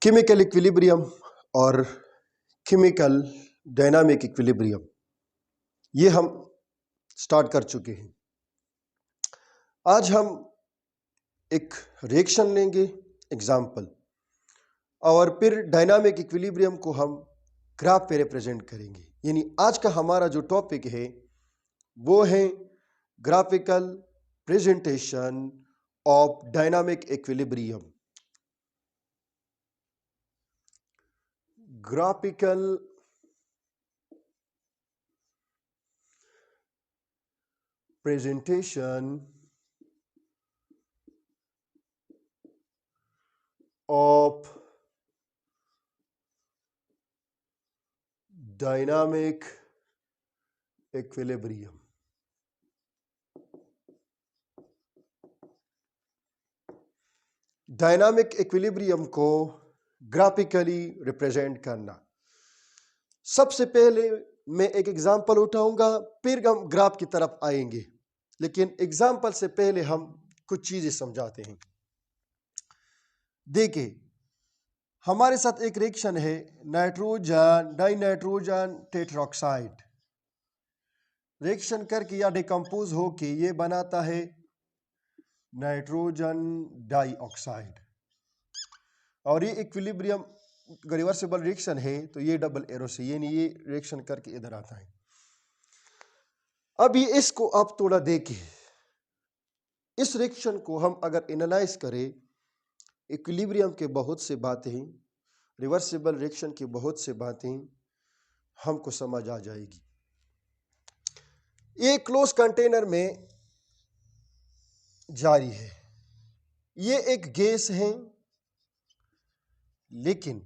Chemical equilibrium और chemical dynamic equilibrium ये हम स्टार्ट कर चुके हैं। आज हम एक रिएक्शन लेंगे एग्जाम्पल, और फिर डायनामिक इक्विलिब्रियम को हम ग्राफ पे रिप्रेजेंट करेंगे। यानी आज का हमारा जो टॉपिक है वो है graphical presentation of dynamic equilibrium. Graphical presentation of dynamic equilibrium। Dynamic equilibrium को ग्राफिकली रिप्रेजेंट करना। सबसे पहले मैं एक एग्जांपल उठाऊंगा, फिर हम ग्राफ की तरफ आएंगे, लेकिन एग्जाम्पल से पहले हम कुछ चीजें समझाते हैं। देखिए, हमारे साथ एक रिएक्शन है नाइट्रोजन डाइनाइट्रोजन टेट्रोक्साइड। रिएक्शन करके या डिकम्पोज होके ये बनाता है नाइट्रोजन डाइऑक्साइड, और ये इक्विलिब्रियम रिवर्सिबल रिएक्शन है तो ये डबल एरो से ये रिएक्शन करके इधर आता है। अभी इसको आप थोड़ा देखिए, इस रिएक्शन को हम अगर एनालाइज करें, इक्विलिब्रियम के बहुत से बातें, रिवर्सिबल रिएक्शन की बहुत से बातें हमको समझ आ जाएगी। ये क्लोज कंटेनर में जारी है, ये एक गैस है लेकिन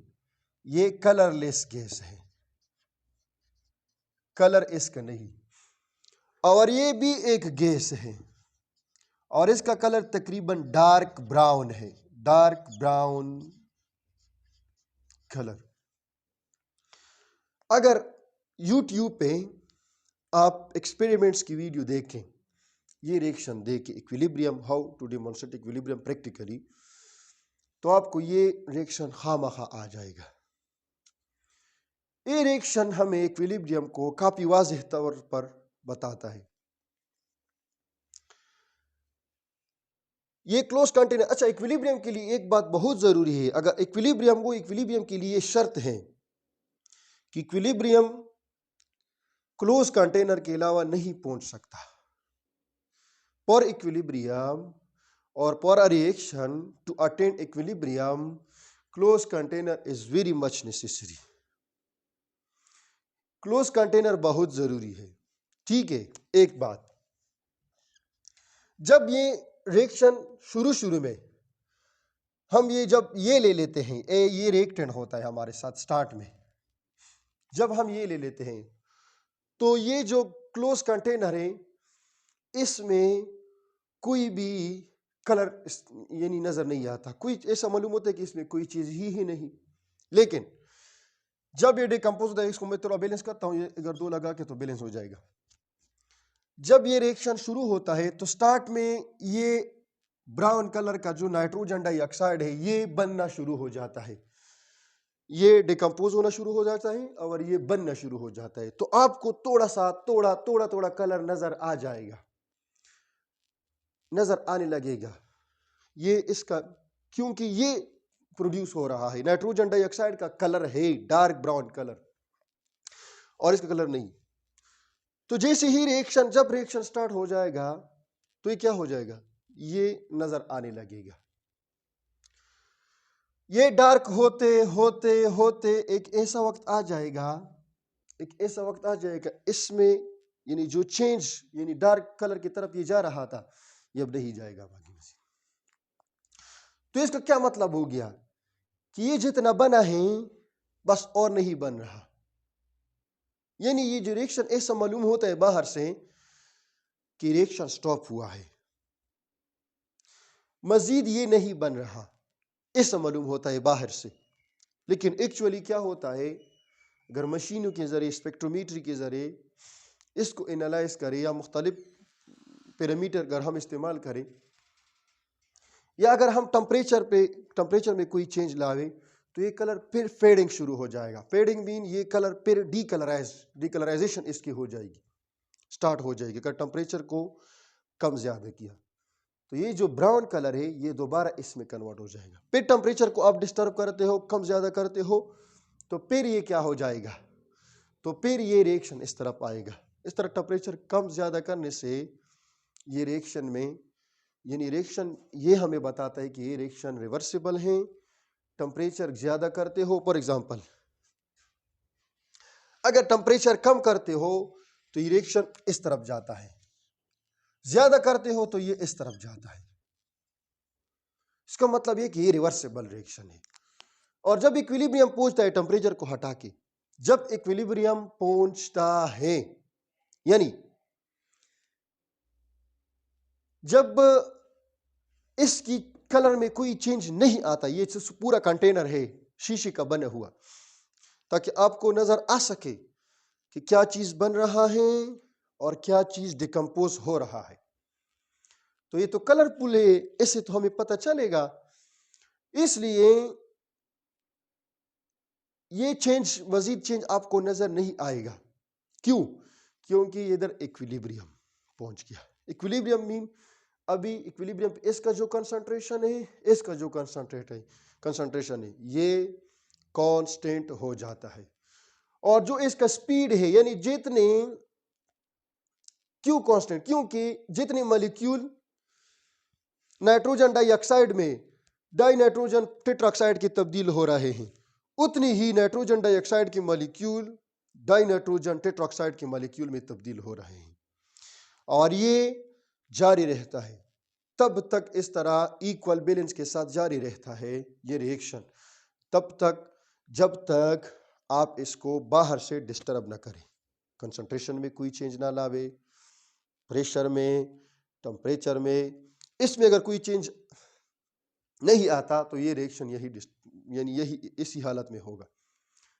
ये कलरलेस गैस है, कलर इसका नहीं। और ये भी एक गैस है और इसका कलर तकरीबन डार्क ब्राउन है, डार्क ब्राउन कलर। अगर YouTube पे आप एक्सपेरिमेंट्स की वीडियो देखें, ये रिएक्शन देखें equilibrium, how to demonstrate equilibrium practically, तो आपको ये रिएक्शन खामखा आ जाएगा। ये रिएक्शन हमें इक्विलिब्रियम को काफी वाज़ेह तौर पर बताता है। ये क्लोज कंटेनर। अच्छा, इक्विलिब्रियम के लिए एक बात बहुत जरूरी है, अगर इक्विलिब्रियम के लिए शर्त है कि इक्विलिब्रियम क्लोज कंटेनर के अलावा नहीं पहुंच सकता। फॉर इक्विलिब्रियम और for a reaction to attain equilibrium, close container is very much necessary. Close container बहुत जरूरी है। ठीक है, एक बात, जब ये रिएक्शन शुरू में हम जब ये ले लेते हैं, ये रिएक्टेंट होता है हमारे साथ स्टार्ट में, जब हम ये ले लेते हैं तो ये जो क्लोज कंटेनर है इसमें कोई भी कलर यानी नजर नहीं आता, कोई ऐसा मालूम होता है कि इसमें कोई चीज ही नहीं। लेकिन जब ये डिकम्पोज होता है, इसको मैं थोड़ा बैलेंस करता हूं, ये अगर 2 लगा के तो बैलेंस हो जाएगा। जब ये रिएक्शन शुरू होता है तो स्टार्ट में ये ब्राउन कलर का जो नाइट्रोजन डाइऑक्साइड है ये बनना शुरू हो जाता है, ये डिकम्पोज होना शुरू हो जाता है और ये बनना शुरू हो जाता है। तो आपको थोड़ा कलर नजर आ जाएगा, नजर आने लगेगा ये इसका, क्योंकि ये प्रोड्यूस हो रहा है। नाइट्रोजन डाइऑक्साइड का कलर है डार्क ब्राउन कलर और इसका कलर नहीं। तो जैसे ही जब रिएक्शन स्टार्ट हो जाएगा तो ये क्या हो जाएगा, ये नजर आने लगेगा। ये डार्क होते होते होते एक ऐसा वक्त आ जाएगा, इसमें यानी जो चेंज यानी डार्क कलर की तरफ ये जा रहा था ये अब नहीं जाएगा बाकी में। तो इसका क्या मतलब हो गया कि ये जितना बना है बस और नहीं बन रहा। यानी ये जो रिएक्शन ऐसा मालूम होता है बाहर से कि रिएक्शन स्टॉप हुआ है, मजीद ये नहीं बन रहा, ऐसा मालूम होता है बाहर से। लेकिन एक्चुअली क्या होता है, अगर मशीनों के जरिए, स्पेक्ट्रोमीटर के जरिए इसको एनालाइज करें या मुख्तलिफ पैरामीटर अगर हम इस्तेमाल करें, या अगर हम टेम्परेचर में कोई चेंज लावे, तो ये कलर फिर फेडिंग शुरू हो जाएगा। फेडिंग मीन ये कलर फिर डिकलराइजेशन इसकी हो जाएगी, स्टार्ट हो जाएगी। अगर टेम्परेचर को कम ज्यादा किया तो ये जो ब्राउन कलर है ये दोबारा इसमें कन्वर्ट हो जाएगा। फिर टेम्परेचर को आप डिस्टर्ब करते हो, कम ज्यादा करते हो, तो फिर ये क्या हो जाएगा, तो फिर ये रिएक्शन इस तरफ आएगा। इस तरह टेम्परेचर कम ज्यादा करने से ये रिएक्शन में, यानी रिएक्शन ये हमें बताता है कि ये रिएक्शन रिवर्सिबल है। टेम्परेचर ज्यादा करते हो, फॉर एग्जांपल अगर टेम्परेचर कम करते हो तो ये रिएक्शन इस तरफ जाता है, ज्यादा करते हो तो ये इस तरफ जाता है। इसका मतलब ये कि ये रिवर्सिबल रिएक्शन है। और जब इक्विलिब्रियम पहुंचता है टेम्परेचर को हटा के, जब इक्विलिब्रियम पहुंचता है, यानी जब इसकी कलर में कोई चेंज नहीं आता, ये पूरा कंटेनर है शीशे का बना हुआ, ताकि आपको नजर आ सके कि क्या चीज बन रहा है और क्या चीज डिकम्पोज हो रहा है। तो ये तो कलरफुल है, इससे तो हमें पता चलेगा। इसलिए ये चेंज, मजीद चेंज आपको नजर नहीं आएगा। क्यों? क्योंकि इधर इक्विलिब्रियम पहुंच गया। इक्विलिब्रियम मीन अभी इक्विलिब्रियम पे इसका जो कंसंट्रेशन है, इसका जो कंसंट्रेशन है ये कांस्टेंट हो जाता है। और जो इसका स्पीड है, यानी जितने, क्यों कांस्टेंट? क्योंकि जितने मॉलिक्यूल नाइट्रोजन डाइऑक्साइड में डाई नाइट्रोजन टेट्राऑक्साइड की तब्दील हो रहे हैं, उतनी ही नाइट्रोजन डाइऑक्साइड के मॉलिक्यूल डाई नाइट्रोजन टेट्राऑक्साइड के मॉलिक्यूल में तब्दील हो रहे हैं। और ये जारी रहता है तब तक, इस तरह इक्वल बैलेंस के साथ जारी रहता है ये रिएक्शन, तब तक जब तक आप इसको बाहर से डिस्टर्ब ना करें, कंसंट्रेशन में कोई चेंज ना लावे, प्रेशर में, टेम्परेचर में, इसमें अगर कोई चेंज नहीं आता तो ये रिएक्शन यही इसी हालत में होगा।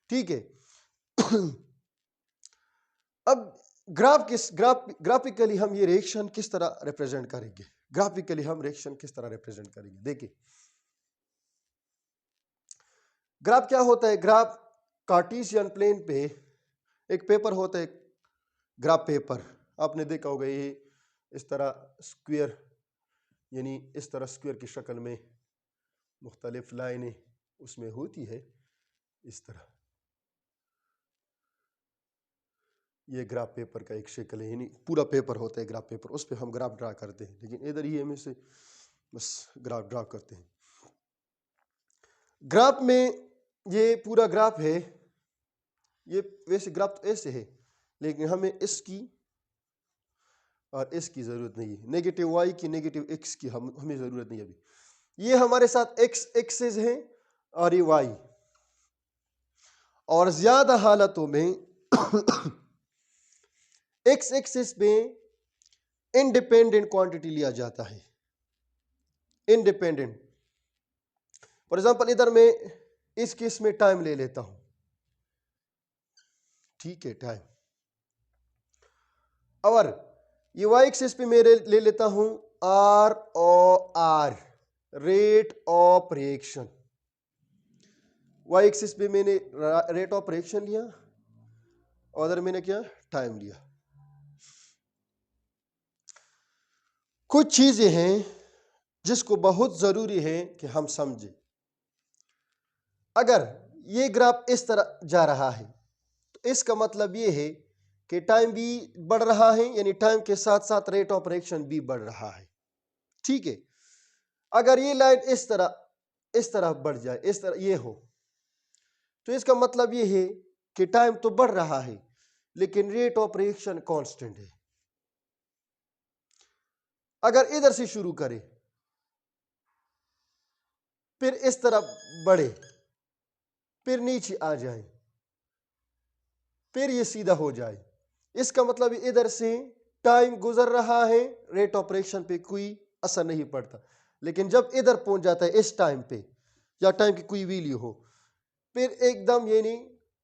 ठीक है। अब ग्राफिकली हम ये रिएक्शन किस तरह रिप्रेजेंट करेंगे? ग्राफिकली हम रिएक्शन किस तरह रिप्रेजेंट करेंगे? देखिए, ग्राफ क्या होता है? ग्राफ कार्टेशियन प्लेन पे एक पेपर होता है, ग्राफ पेपर, आपने देखा होगा। ये इस तरह स्क्वायर, यानी इस तरह स्क्वायर की शक्ल में मुख्तलिफ लाइनें उसमें होती है इस तरह। ये ग्राफ पेपर का एक शक्ल है, यानी पूरा पेपर होता है ग्राफ पेपर, उस पर हम ग्राफ ड्रा करते हैं। लेकिन इधर ही हम इसे बस ग्राफ ड्रा करते हैं। ग्राफ में ये पूरा ग्राफ है, ये वैसे ग्राफ तो ऐसे है, लेकिन हमें इसकी और इसकी जरूरत नहीं है, नेगेटिव वाई की नेगेटिव एक्स की हमें जरूरत नहीं। अभी ये हमारे साथ एक्स एक्सिस है और ये वाई, और ज्यादा हालतों में एक्स एक्सिस में इंडिपेंडेंट क्वांटिटी लिया जाता है, इंडिपेंडेंट। फॉर एग्जांपल इधर मैं इस केस में टाइम ले लेता हूं, ठीक है, टाइम। और ये वाई एक्सिस पे मैं ले लेता हूं R O R, rate of reaction. Y axis पे मैंने रेट ऑफ रिएक्शन लिया और उधर मैंने क्या, टाइम लिया। कुछ चीजें हैं जिसको बहुत जरूरी है कि हम समझें। अगर ये ग्राफ इस तरह जा रहा है तो इसका मतलब ये है कि टाइम भी बढ़ रहा है, यानी टाइम के साथ साथ रेट ऑफ रिएक्शन भी बढ़ रहा है। ठीक है। अगर ये लाइन इस तरह बढ़ जाए, इस तरह ये हो, तो इसका मतलब ये है कि टाइम तो बढ़ रहा है लेकिन रेट ऑफ रिएक्शन कांस्टेंट है। अगर इधर से शुरू करें, फिर इस तरह बढ़े, फिर नीचे आ जाए, फिर ये सीधा हो जाए, इसका मतलब इधर से टाइम गुजर रहा है, रेट ऑफ रिएक्शन पे कोई असर नहीं पड़ता। लेकिन जब इधर पहुंच जाता है इस टाइम पे, या टाइम की कोई वैल्यू हो, फिर एकदम यानी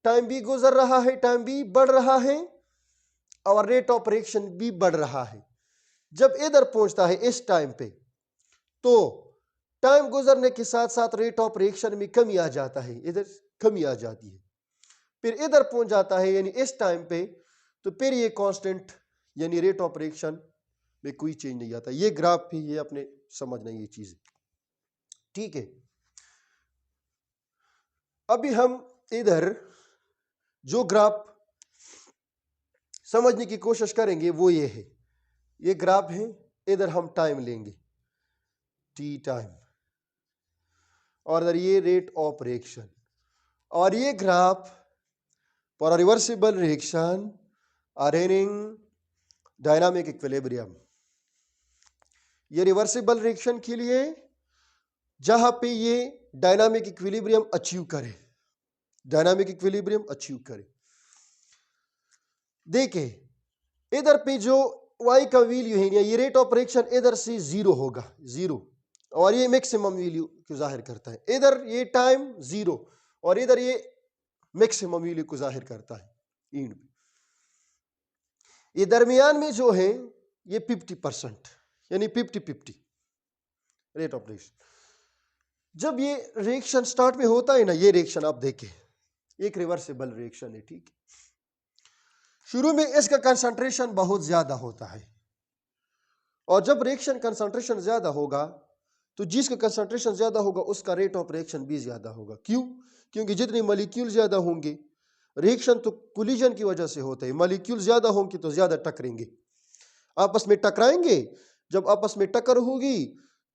टाइम भी गुजर रहा है, टाइम भी बढ़ रहा है और रेट ऑफ रिएक्शन भी बढ़ रहा है। जब इधर पहुंचता है इस टाइम पे, तो टाइम गुजरने के साथ साथ रेट ऑफ रिएक्शन में कमी आ जाता है, इधर कमी आ जाती है, फिर इधर पहुंच जाता है यानी इस टाइम पे, तो फिर ये कांस्टेंट यानी रेट ऑफ रिएक्शन में कोई चेंज नहीं आता। ये ग्राफ भी ये अपने समझना ये चीज, ठीक है। अभी हम इधर जो ग्राफ समझने की कोशिश करेंगे वो ये है, ये ग्राफ है, इधर हम टाइम लेंगे टी टाइम, और इधर ये रेट ऑफ रिएक्शन, और ये graph for reversible reaction are in dynamic equilibrium. ये रिवर्सिबल रिएक्शन के लिए जहां पे ये डायनामिक इक्विलिब्रियम अचीव करे, डायनामिक इक्विलिब्रियम अचीव करे। देखिए इधर पे जो y का वैल्यू है, ये रेट ऑफ रिएक्शन इधर से जीरो होगा, जीरो, और ये मैक्सिमम वैल्यू को जाहिर करता है। इधर ये टाइम जीरो और इधर ये मैक्सिमम वैल्यू को जाहिर करता है एंड पे। ये दरमियान में जो है ये 50% यानी 50-50 रेट ऑफ रिएक्शन। जब ये रिएक्शन स्टार्ट में होता है ना, ये रिएक्शन आप देखें एक रिवर्सिबल रिएक्शन है, ठीक है। शुरू में इसका कंसंट्रेशन बहुत ज्यादा होता है, और जब रिएक्शन कंसंट्रेशन ज्यादा होगा तो जिसका कंसंट्रेशन ज्यादा होगा उसका रेट ऑफ रिएक्शन भी ज्यादा होगा। क्यों? क्योंकि जितने मॉलिक्यूल ज्यादा होंगे, रिएक्शन तो कोलिजन की वजह से होता है, मॉलिक्यूल ज्यादा होंगे तो ज्यादा टकरेंगे, आपस में टकराएंगे। जब आपस में टक्कर होगी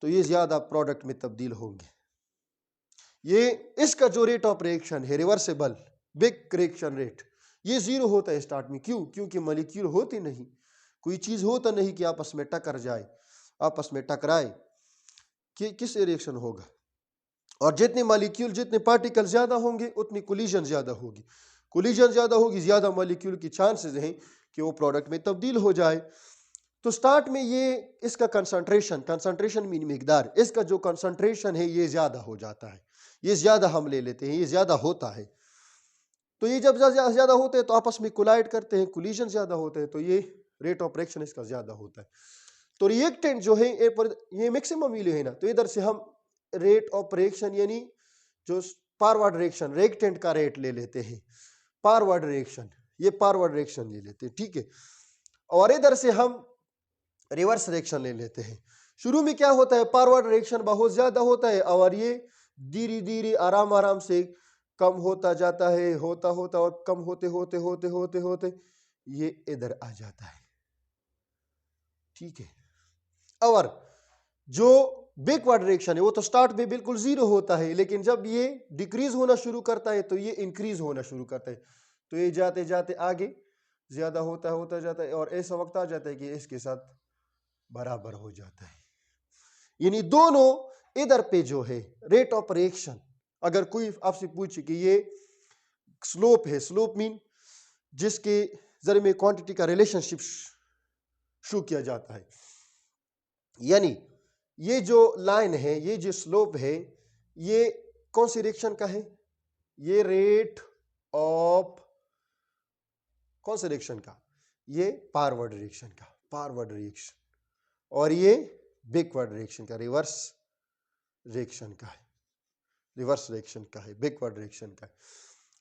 तो ये ज्यादा प्रोडक्ट में तब्दील होंगे। ये इसका जो रेट ऑफ रिएक्शन है रिवर्सिबल बिग रिएक्शन रेट, ये जीरो होता है स्टार्ट में। क्यों? क्योंकि मॉलिक्यूल होते नहीं, कोई चीज होता नहीं कि आपस में टक्कर जाए, आपस में टकराए कि किस रिएक्शन होगा। और जितने मॉलिक्यूल जितने पार्टिकल ज्यादा होंगे उतनी कोलिजन ज्यादा होगी, कोलिजन ज्यादा होगी, ज्यादा मॉलिक्यूल की चांसेस हैं कि वो प्रोडक्ट में तब्दील हो जाए। तो स्टार्ट में ये इसका कंसंट्रेशन मीन मिकदार, इसका जो कंसंट्रेशन है ये ज्यादा हो जाता है, ये ज्यादा हम ले लेते हैं, ये ज्यादा होता है। तो ये जब ज्यादा होते हैं तो आपस में कोलाइड करते हैं, कोलिजन ज्यादा होते हैं, तो ये रेट ऑफ रिएक्शन इसका ज्यादा होता है। तो रिएक्टेंट जो है ये मैक्सिमम वैल्यू है ना, तो इधर से हम रेट ऑफ रिएक्शन यानी जो फॉरवर्ड रिएक्शन रिएक्टेंट का रेट ले लेते हैं, फॉरवर्ड रिएक्शन, ये फॉरवर्ड रिएक्शन ले लेते हैं, ठीक है। और इधर से हम रिवर्स रिएक्शन ले लेते हैं। शुरू में क्या होता है, फॉरवर्ड रिएक्शन बहुत ज्यादा होता है और ये धीरे धीरे आराम आराम से कम होता जाता है, होता होता और कम होते होते होते होते होते ये इधर आ जाता है, ठीक है। और जो बैकवर्ड रिएक्शन है वो तो स्टार्ट में बिल्कुल जीरो होता है, लेकिन जब ये डिक्रीज होना शुरू करता है तो ये इंक्रीज होना शुरू करता है, तो ये जाते जाते आगे ज्यादा होता जाता है, और ऐसा वक्त आ जाता है कि इसके साथ बराबर हो जाता है। यानी दोनों इधर पे जो है रेट ऑफ रिएक्शन, अगर कोई आपसे पूछे कि ये स्लोप है, स्लोप मीन जिसके जरिए में क्वांटिटी का रिलेशनशिप शो किया जाता है, यानी ये जो लाइन है, ये जो स्लोप है, ये कौन सी रिएक्शन का है, ये रेट ऑफ कौन से रिएक्शन का, ये फॉरवर्ड रिएक्शन का, फॉरवर्ड रिएक्शन, और ये बैकवर्ड रिएक्शन का, रिवर्स रिएक्शन का है, रिवर्स रिएक्शन का है, बैकवर्ड रिएक्शन का है।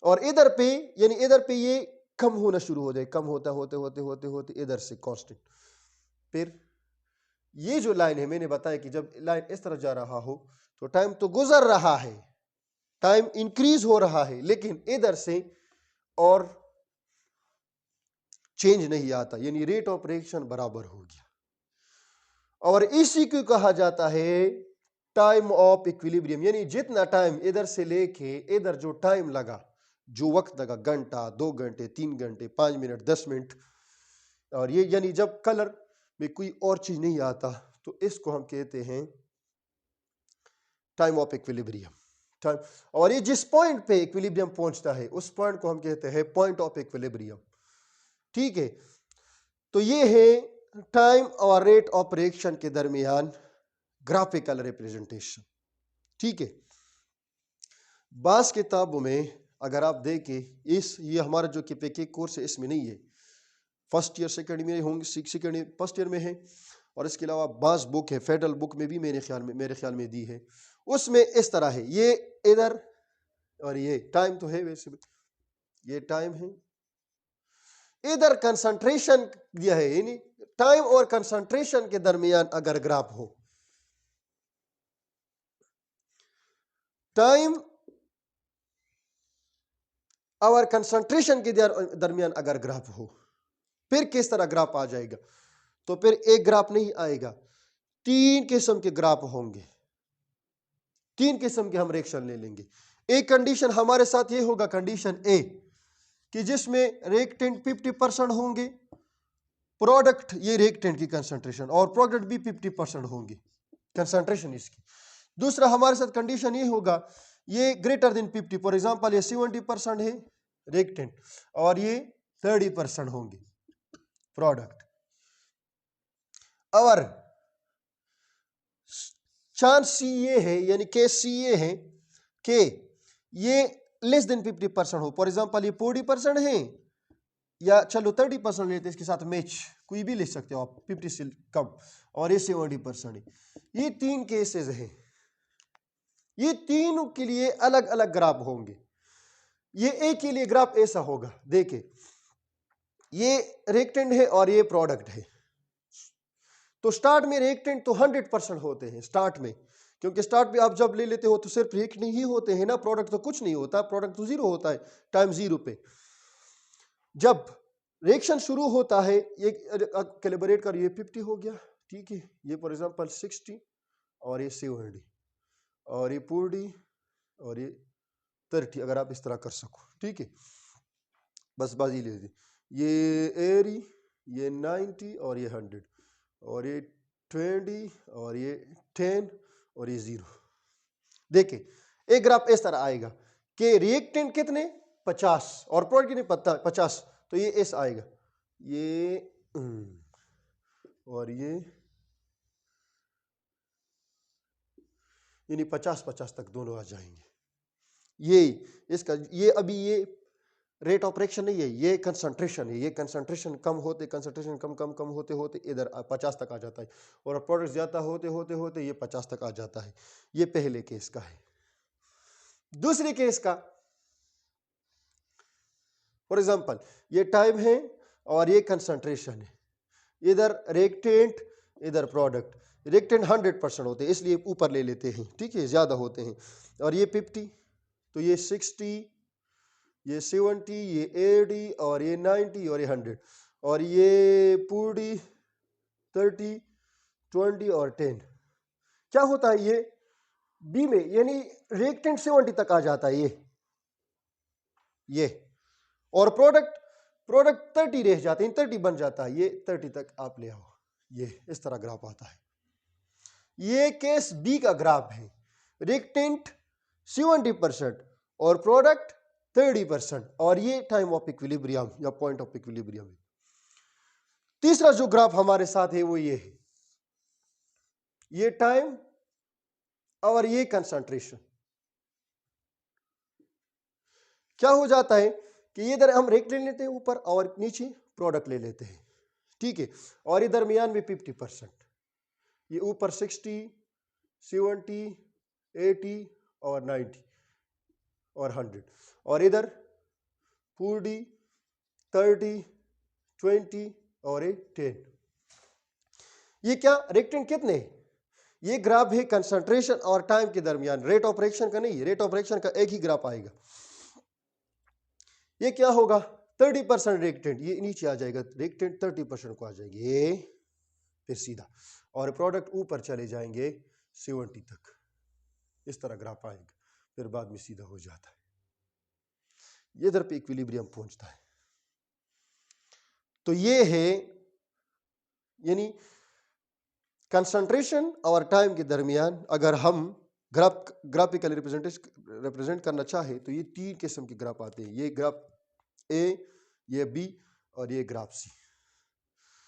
और इधर पे यानी इधर पे ये कम होना शुरू हो जाए, कम होता होते होते होते होते इधर से कांस्टेंट। फिर ये जो लाइन है, मैंने बताया कि जब लाइन इस तरफ जा रहा हो तो टाइम तो गुजर रहा है, टाइम इंक्रीज हो रहा है, लेकिन इधर से और चेंज नहीं आता, यानी रेट ऑफ रिएक्शन बराबर हो गया। और इसी को कहा जाता है टाइम ऑफ इक्विलिब्रियम, यानी जितना टाइम इधर से लेके इधर जो टाइम लगा, जो वक्त लगा, घंटा, 2 घंटे, 3 घंटे, 5 मिनट, 10 मिनट, और ये यानी जब कलर में कोई और चीज नहीं आता तो इसको हम कहते हैं टाइम ऑफ इक्विलिब्रियम टाइम। और ये जिस पॉइंट पे इक्विलिब्रियम पहुंचता है उस पॉइंट को हम कहते हैं पॉइंट ऑफ इक्विलिब्रियम, ठीक है। तो ये है टाइम और रेट ऑफ रिएक्शन के दरमियान ग्राफिकल रिप्रेजेंटेशन, ठीक है। बास किताबों में अगर आप देखें, ये हमारा जो KPK कोर्स है इसमें नहीं है, फर्स्ट ईयर सेकंड में होंगे, सेकंड फर्स्ट ईयर में है, और इसके अलावा बास बुक है, फेडरल बुक में भी मेरे ख्याल में दी है, उसमें इस तरह है, ये इधर और ये टाइम तो है वैसे, ये टाइम है, इधर कंसंट्रेशन दिया है, यानी टाइम और कंसंट्रेशन के दरमियान अगर ग्राफ हो, टाइम और कंसंट्रेशन के दरमियान अगर ग्राफ हो, फिर किस तरह ग्राफ आ जाएगा? तो फिर एक ग्राफ नहीं आएगा, तीन किस्म के ग्राफ होंगे, तीन किस्म के हम रिएक्शन ले लेंगे। एक कंडीशन हमारे साथ ये होगा, कंडीशन ए, कि जिसमें रिएक्टेंट 50% होंगे, प्रोडक्ट ये रिएक्टेंट की कंसंट्रेशन और प्रोडक्ट भी 50% होंगे कंसंट्रेशन इसकी। दूसरा हमारे साथ कंडीशन ये होगा, ये ग्रेटर देन 50, फॉर एग्जांपल ये 70% है रिएक्टेंट और ये 30% होंगे प्रोडक्ट, और चांस सी ये है, यानी केस सी ये है कि ये लेस देन 50% हो, फॉर एग्जांपल ये 40% है, या चलो 30% लेते हैं, इसके साथ मैच कोई भी ले सकते हो आप, 50 से कम, और ये 70% है। ये तीन केसेस हैं, ये तीनों के लिए अलग अलग ग्राफ होंगे। ये एक के लिए ग्राफ ऐसा होगा, देखे ये रिएक्टेंट है और ये प्रोडक्ट है, तो स्टार्ट में रिएक्टेंट तो 100% होते हैं स्टार्ट में, क्योंकि स्टार्ट में आप जब ले लेते हो तो सिर्फ रिएक्टेंट ही होते हैं ना, प्रोडक्ट तो कुछ नहीं होता, प्रोडक्ट तो 0 होता है टाइम 0 पे। जब रिएक्शन शुरू होता है, ये कैलिब्रेट कर, ये 50 हो गया, ठीक है, ये फॉर एग्जांपल 60 और ये 70 और ये 40 और ये 30, अगर आप इस तरह कर सको, ठीक है, बस बाजी ले ली, ये 80, ये 90 और ये 100 और ये 20 और ये 10 और ये 0। देखिए एक ग्राफ इस तरह आएगा कि रिएक्टेंट कितने 50 और प्रोडक्ट कितने 50, तो ये ऐसा आएगा, ये और ये, यानी 50-50 तक दोनों आ जाएंगे। ये इसका, ये अभी ये रेट ऑफ रिएक्शन नहीं है, ये कंसंट्रेशन है, ये कंसंट्रेशन कम होते, कंसंट्रेशन कम होते होते इधर 50 तक आ जाता है, और प्रोडक्ट ज्यादा होते होते होते ये 50 तक आ जाता है। ये पहले केस का है। दूसरे केस का, फॉर एग्जांपल ये टाइम है और ये कंसंट्रेशन है, इधर रिएक्टेंट इधर प्रोडक्ट, रिएक्टेंट 100% होते हैं इसलिए ऊपर ले लेते हैं, ठीक है, ज्यादा होते हैं, और ये 50, तो ये 60, ये 70, ये 80 और ये 90 और ये 100, और ये 40, 30, 20 और 10। क्या होता है ये बी में, यानी रिएक्टेंट 70 तक आ जाता है ये, और प्रोडक्ट 30 रह जाते हैं, 30 बन जाता है, ये 30 तक आप ले आओ, ये इस तरह ग्राफ आता है। ये केस बी का ग्राफ है, रिएक्टेंट 70% और प्रोडक्ट 30%, और ये टाइम ऑफ इक्विलिब्रियम या पॉइंट ऑफ इक्विलिब्रियम है। तीसरा जो ग्राफ हमारे साथ है वो ये है, ये टाइम और ये कंसंट्रेशन। क्या हो जाता है कि इधर हम रिएक्टेंट लेते हैं ऊपर और नीचे प्रोडक्ट ले लेते हैं, ठीक है, और इधर दरमियान में 50%, ये ऊपर 60, 70, 80 और 90 और 100, और इधर 40, 30, 20 और 10। ये क्या रिएक्टेंट कितने, ये ग्राफ है कंसंट्रेशन और टाइम के दरमियान, रेट ऑफ रिएक्शन का नहीं, रेट ऑफ रिएक्शन का एक ही ग्राफ आएगा। ये क्या होगा 30% रिएक्टेंट, ये नीचे आ जाएगा, रिएक्टेंट 30% को आ जाएंगे, ये फिर सीधा, और प्रोडक्ट ऊपर चले जाएंगे 70 तक, इस तरह ग्राफ आएगा, फिर बाद में सीधा हो जाता है, ये इधर पे इक्विलिब्रियम पहुंचता है। तो ये है, यानी कंसंट्रेशन और टाइम के दरमियान अगर हम ग्राफिकली रिप्रेजेंट करना चाहे तो ये तीन किस्म के ग्राफ आते हैं, ये ग्राफ ए, ये बी और ये ग्राफ सी।